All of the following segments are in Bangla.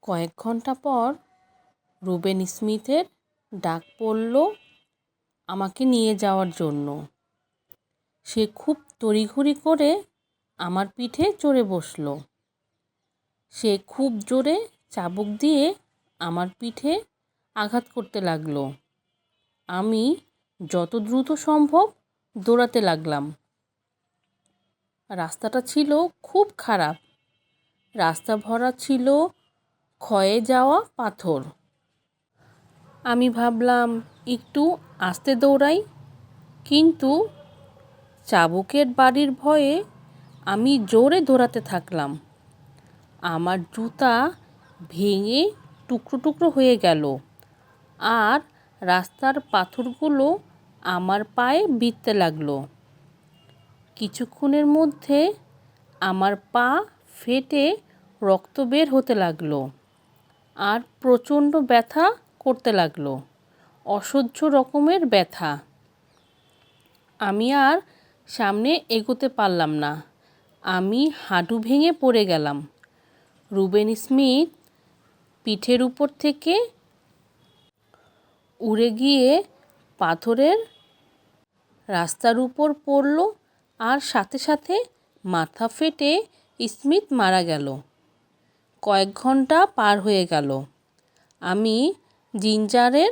কয়েক ঘন্টা পর রুবেন স্মিথের ডাক পড়ল আমাকে নিয়ে যাওয়ার জন্য। সে খুব তড়িঘড়ি করে আমার পিঠে চড়ে বসল। সে খুব জোরে চাবুক দিয়ে আমার পিঠে আঘাত করতে লাগলো। আমি যত দ্রুত সম্ভব দৌড়াতে লাগলাম। রাস্তাটা ছিল খুব খারাপ। রাস্তা ভরা ছিল ক্ষয়ে যাওয়া পাথর। আমি ভাবলাম একটু আস্তে দৌড়াই, কিন্তু চাবুকের বাড়ির ভয়ে আমি জোরে দৌড়াতে থাকলাম। আমার জুতা ভেঙে টুকরো টুকরো হয়ে গেল, আর রাস্তার পাথরগুলো আমার পায়ে বিঁধতে লাগলো। কিছুক্ষণের মধ্যে আমার পা ফেটে রক্ত বের হতে লাগলো, আর প্রচণ্ড ব্যথা করতে লাগলো, অসহ্য রকমের ব্যথা। আমি আর সামনে এগোতে পারলাম না। আমি হাঁটু ভেঙে পড়ে গেলাম। রুবেন স্মিথ পিঠের উপর থেকে উড়ে গিয়ে পাথরের রাস্তার উপর পড়ল, আর সাথে সাথে মাথা ফেটে স্মিথ মারা গেল। কয়েক ঘন্টা পার হয়ে গেল। আমি জিঞ্জারের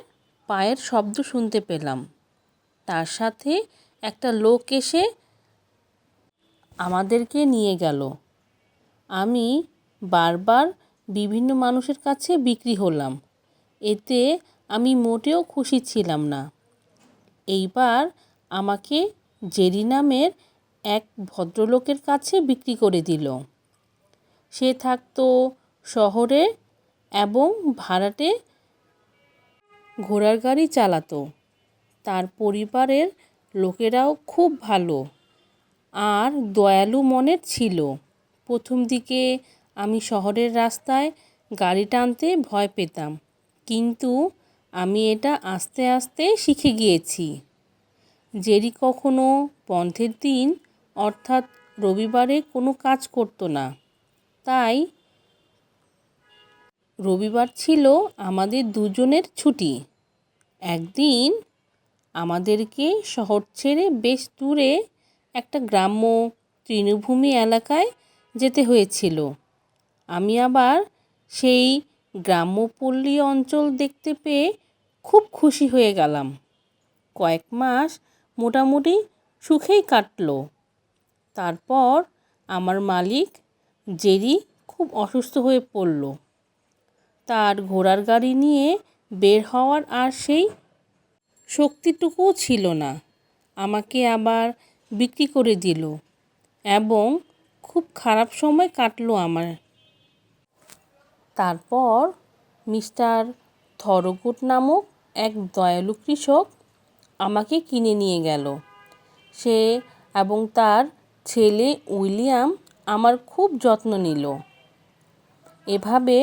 পায়ের শব্দ শুনতে পেলাম। তার সাথে একটা লোক এসে আমাদেরকে নিয়ে গেল। আমি বারবার বিভিন্ন মানুষের কাছে বিক্রি হলাম। এতে আমি মোটেও খুশি ছিলাম না। এইবার আমাকে জেরি নামের এক ভদ্রলোকের কাছে বিক্রি করে দিল। সে থাকতো শহরে এবং ভাড়াটে ঘোড়ার গাড়ি চালাতো। তার পরিবারের লোকেরাও খুব ভালো আর দয়ালু মনের ছিল। প্রথম দিকে আমি শহরের রাস্তায় গাড়ি টানতে ভয় পেতাম, কিন্তু আমি এটা আস্তে আস্তে শিখে গিয়েছি। জেরি কখনো বন্ধের দিন অর্থাৎ রবিবারে কোনো কাজ করতো না, তাই রবিবার ছিল আমাদের দুজনের ছুটি। একদিন আমাদেরকে শহর ছেড়ে বেশ দূরে একটা গ্রাম্য তৃণভূমি এলাকায় যেতে হয়েছিল। আমি আবার সেই গ্রাম্যপল্লী অঞ্চল দেখতে পেয়ে খুব খুশি হয়ে গেলাম। কয়েক মাস মোটামুটি সুখেই কাটল। তারপর আমার মালিক জেরি খুব অসুস্থ হয়ে পড়ল। তার ঘোড়ার গাড়ি নিয়ে বের হওয়ার আর সেই শক্তিটুকুও ছিল না। আমাকে আবার বিক্রি করে দিল এবং খুব খারাপ সময় কাটলো আমার। তারপর মিস্টার থরোগুড নামক এক দয়ালু কৃষক আমাকে কিনে নিয়ে গেল। সে এবং তার ছেলে উইলিয়াম আমার খুব যত্ন নিল। এভাবে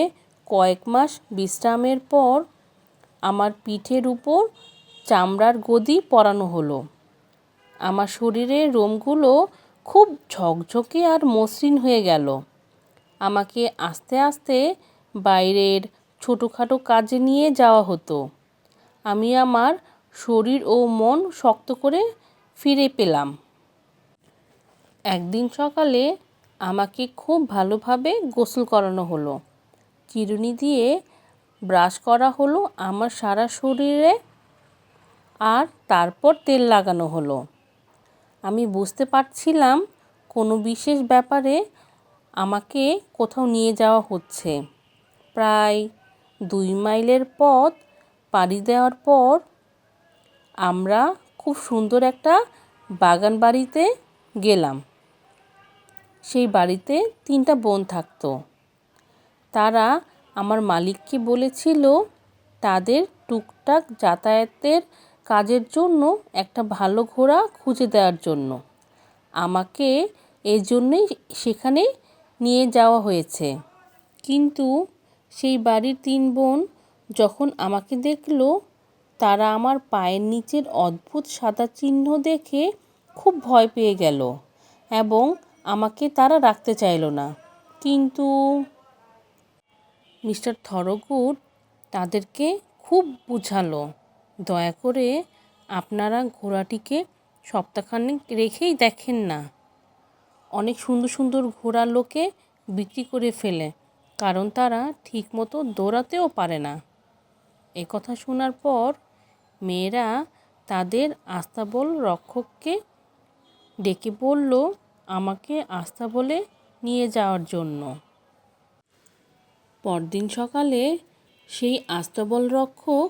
কয়েক মাস বিশ্রামের পর আমার পিঠের উপর চামড়ার গদি পরানো হলো। আমার শরীরের লোমগুলো খুব ঝকঝকে আর মসৃণ হয়ে গেল। আমাকে আস্তে আস্তে বাইরের ছোটোখাটো কাজে নিয়ে যাওয়া হতো। আমি আমার শরীর ও মন শক্ত করে ফিরে পেলাম। একদিন সকালে আমাকে খুব ভালোভাবে গোসল করানো হলো। চিরুনি দিয়ে ব্রাশ করা হলো আমার সারা শরীরে, আর তারপর তেল লাগানো হলো। আমি বুঝতে পারছিলাম কোনো বিশেষ ব্যাপারে আমাকে কোথাও নিয়ে যাওয়া হচ্ছে। প্রায় 2 মাইলের পথ পাড়ি দেওয়ার পর আমরা খুব সুন্দর একটা বাগান বাড়িতে গেলাম। সেই বাড়িতে 3টা বোন থাকতো। তারা আমার মালিককে বলেছিল তাদের টুকটাক যাতায়াতের কাজের জন্য একটা ভালো ঘোড়া খুঁজে দেওয়ার জন্য। আমাকে এই জন্যই সেখানে নিয়ে যাওয়া হয়েছে। কিন্তু সেই বাড়ির 3 বোন যখন আমাকে দেখলো, তারা আমার পায়ের নিচের অদ্ভুত সাদা চিহ্ন দেখে খুব ভয় পেয়ে গেল এবং আমাকে তারা রাখতে চাইল না। কিন্তু মিস্টার থরগুড তাদেরকে খুব বুঝালো, দয়া করে আপনারা ঘোড়াটিকে সপ্তাহখানেক রেখেই দেখেন না। অনেক সুন্দর সুন্দর ঘোড়া লোকে বিক্রি করে ফেলে, কারণ তারা ঠিকমতো দৌড়াতেও পারে না। এ কথা শোনার পর মেয়েরা তাদের আস্তাবল রক্ষককে ডেকে বলল আমাকে আস্তাবলে নিয়ে যাওয়ার জন্য। পরদিন সকালে সেই আস্তাবল রক্ষক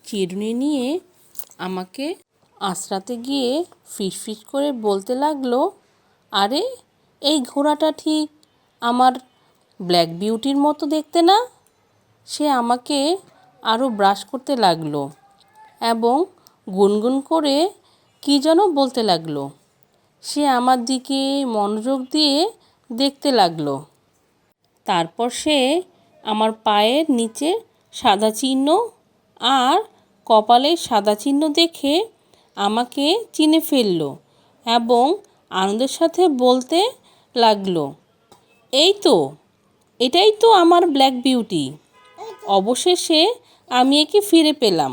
চিরুনি নিয়ে আমাকে আশ্রাতে গিয়ে ফিসফিস করে বলতে লাগলো, আরে এই ঘোড়াটা ঠিক আমার ব্ল্যাক বিউটির মতো দেখতে না? সে আমাকে আরও ব্রাশ করতে লাগলো এবং গুনগুন করে কী যেন বলতে লাগলো। সে আমার দিকে মনোযোগ দিয়ে দেখতে লাগলো। তারপর সে আমার পায়ের নিচে সাদা চিহ্ন আর কপালের সাদা চিহ্ন দেখে আমাকে চিনে ফেললো এবং আনন্দের সাথে বলতে লাগলো, এটাই তো আমার ব্ল্যাক বিউটি। অবশেষে আমি একে ফিরে পেলাম।